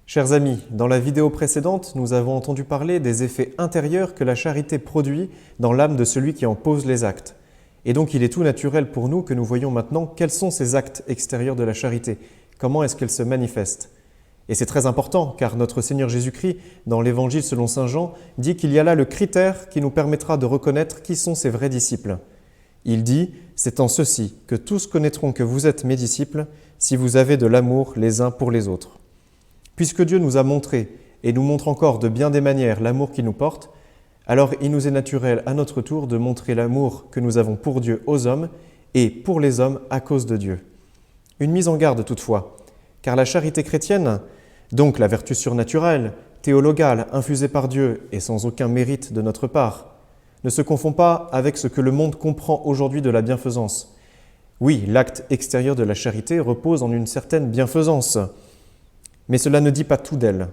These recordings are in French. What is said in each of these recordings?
Chers amis, dans la vidéo précédente, nous avons entendu parler des effets intérieurs que la charité produit dans l'âme de celui qui en pose les actes. Et donc il est tout naturel pour nous que nous voyions maintenant quels sont ces actes extérieurs de la charité, comment est-ce qu'elle se manifeste. Et c'est très important car notre Seigneur Jésus-Christ, dans l'Évangile selon saint Jean, dit qu'il y a là le critère qui nous permettra de reconnaître qui sont ses vrais disciples. Il dit « C'est en ceci que tous connaîtront que vous êtes mes disciples, si vous avez de l'amour les uns pour les autres. » Puisque Dieu nous a montré et nous montre encore de bien des manières l'amour qu'il nous porte, alors il nous est naturel à notre tour de montrer l'amour que nous avons pour Dieu aux hommes et pour les hommes à cause de Dieu. Une mise en garde toutefois, car la charité chrétienne, donc la vertu surnaturelle, théologale, infusée par Dieu et sans aucun mérite de notre part, ne se confond pas avec ce que le monde comprend aujourd'hui de la bienfaisance. Oui, l'acte extérieur de la charité repose en une certaine bienfaisance, mais cela ne dit pas tout d'elle.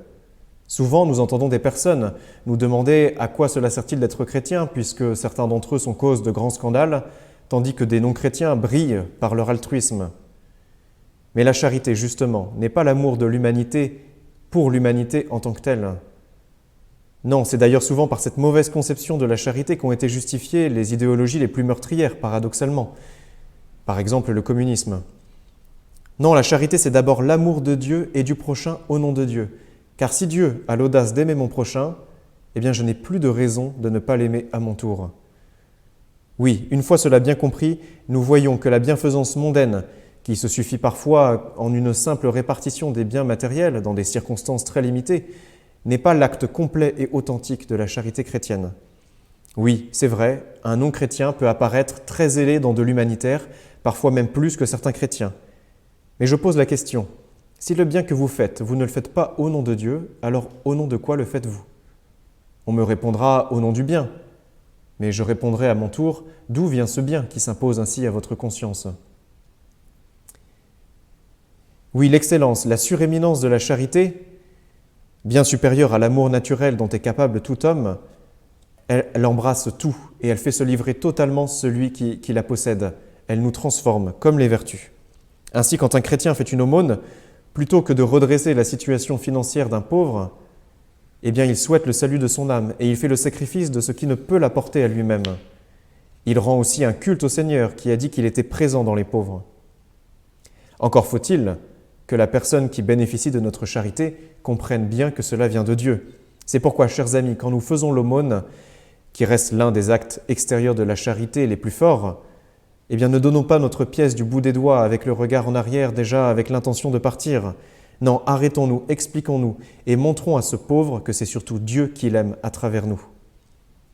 Souvent, nous entendons des personnes nous demander à quoi cela sert-il d'être chrétien, puisque certains d'entre eux sont cause de grands scandales, tandis que des non-chrétiens brillent par leur altruisme. Mais la charité, justement, n'est pas l'amour de l'humanité pour l'humanité en tant que telle. Non, c'est d'ailleurs souvent par cette mauvaise conception de la charité qu'ont été justifiées les idéologies les plus meurtrières, paradoxalement. Par exemple, le communisme. Non, la charité, c'est d'abord l'amour de Dieu et du prochain au nom de Dieu. Car si Dieu a l'audace d'aimer mon prochain, eh bien je n'ai plus de raison de ne pas l'aimer à mon tour. Oui, une fois cela bien compris, nous voyons que la bienfaisance mondaine, qui se suffit parfois en une simple répartition des biens matériels dans des circonstances très limitées, n'est pas l'acte complet et authentique de la charité chrétienne. Oui, c'est vrai, un non-chrétien peut apparaître très zélé dans de l'humanitaire, parfois même plus que certains chrétiens. Mais je pose la question, si le bien que vous faites, vous ne le faites pas au nom de Dieu, alors au nom de quoi le faites-vous? On me répondra au nom du bien, mais je répondrai à mon tour, d'où vient ce bien qui s'impose ainsi à votre conscience? Oui, l'excellence, la suréminence de la charité, bien supérieure à l'amour naturel dont est capable tout homme, elle embrasse tout et elle fait se livrer totalement celui qui la possède. Elle nous transforme comme les vertus. Ainsi, quand un chrétien fait une aumône, plutôt que de redresser la situation financière d'un pauvre, eh bien, il souhaite le salut de son âme et il fait le sacrifice de ce qui ne peut l'apporter à lui-même. Il rend aussi un culte au Seigneur qui a dit qu'il était présent dans les pauvres. Encore faut-il que la personne qui bénéficie de notre charité comprenne bien que cela vient de Dieu. C'est pourquoi, chers amis, quand nous faisons l'aumône, qui reste l'un des actes extérieurs de la charité les plus forts, eh bien, ne donnons pas notre pièce du bout des doigts avec le regard en arrière déjà avec l'intention de partir. Non, arrêtons-nous, expliquons-nous et montrons à ce pauvre que c'est surtout Dieu qui l'aime à travers nous.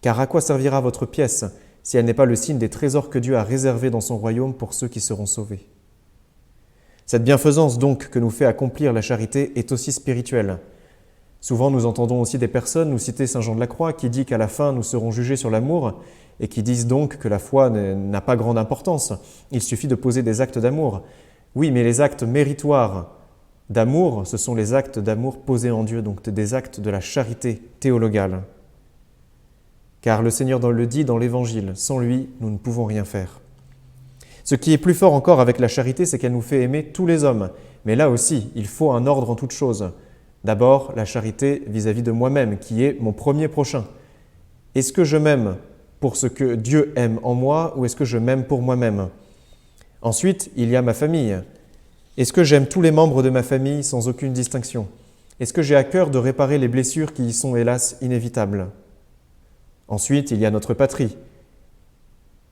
Car à quoi servira votre pièce si elle n'est pas le signe des trésors que Dieu a réservés dans son royaume pour ceux qui seront sauvés? Cette bienfaisance donc que nous fait accomplir la charité est aussi spirituelle. Souvent nous entendons aussi des personnes nous citer saint Jean de la Croix qui dit qu'à la fin nous serons jugés sur l'amour et qui disent donc que la foi n'a pas grande importance. Il suffit de poser des actes d'amour. Oui, mais les actes méritoires d'amour, ce sont les actes d'amour posés en Dieu, donc des actes de la charité théologale. Car le Seigneur le dit dans l'Évangile, sans lui, nous ne pouvons rien faire. Ce qui est plus fort encore avec la charité, c'est qu'elle nous fait aimer tous les hommes. Mais là aussi, il faut un ordre en toutes choses. D'abord, la charité vis-à-vis de moi-même, qui est mon premier prochain. Est-ce que je m'aime pour ce que Dieu aime en moi ou est-ce que je m'aime pour moi-même? Ensuite, il y a ma famille. Est-ce que j'aime tous les membres de ma famille sans aucune distinction? Est-ce que j'ai à cœur de réparer les blessures qui y sont hélas inévitables? Ensuite, il y a notre patrie.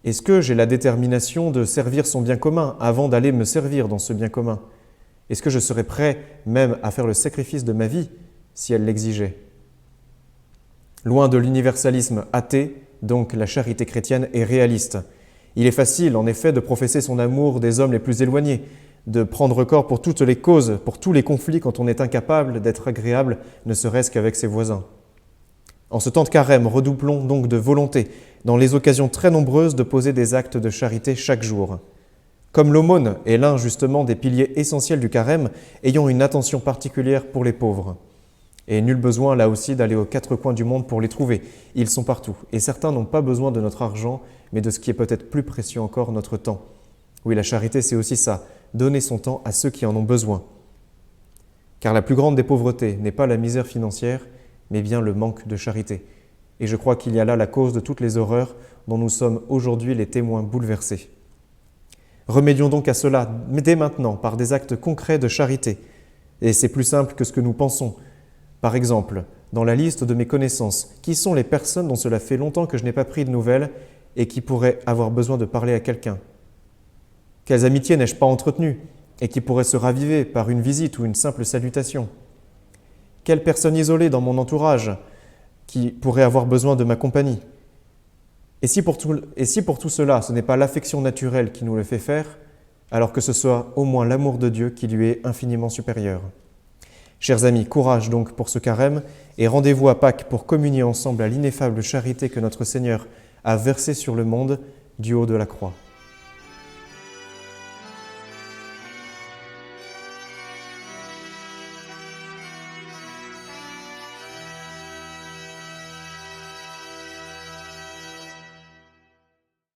Est-ce que j'ai la détermination de servir son bien commun avant d'aller me servir dans ce bien commun? Est-ce que je serais prêt même à faire le sacrifice de ma vie si elle l'exigeait? Loin de l'universalisme athée, donc la charité chrétienne est réaliste. Il est facile, en effet, de professer son amour des hommes les plus éloignés, de prendre corps pour toutes les causes, pour tous les conflits quand on est incapable d'être agréable, ne serait-ce qu'avec ses voisins. En ce temps de carême, redoublons donc de volonté, dans les occasions très nombreuses, de poser des actes de charité chaque jour. Comme l'aumône est l'un justement des piliers essentiels du carême, ayons une attention particulière pour les pauvres. Et nul besoin là aussi d'aller aux quatre coins du monde pour les trouver. Ils sont partout. Et certains n'ont pas besoin de notre argent, mais de ce qui est peut-être plus précieux encore, notre temps. Oui, la charité, c'est aussi ça, donner son temps à ceux qui en ont besoin. Car la plus grande des pauvretés n'est pas la misère financière, mais bien le manque de charité. Et je crois qu'il y a là la cause de toutes les horreurs dont nous sommes aujourd'hui les témoins bouleversés. Remédions donc à cela dès maintenant par des actes concrets de charité. Et c'est plus simple que ce que nous pensons. Par exemple, dans la liste de mes connaissances, qui sont les personnes dont cela fait longtemps que je n'ai pas pris de nouvelles et qui pourraient avoir besoin de parler à quelqu'un? Quelles amitiés n'ai-je pas entretenues et qui pourraient se raviver par une visite ou une simple salutation? Quelle personne isolée dans mon entourage qui pourrait avoir besoin de ma compagnie? Et si pour tout cela, ce n'est pas l'affection naturelle qui nous le fait faire, alors que ce soit au moins l'amour de Dieu qui lui est infiniment supérieur. Chers amis, courage donc pour ce carême et rendez-vous à Pâques pour communier ensemble à l'ineffable charité que notre Seigneur a versée sur le monde du haut de la croix.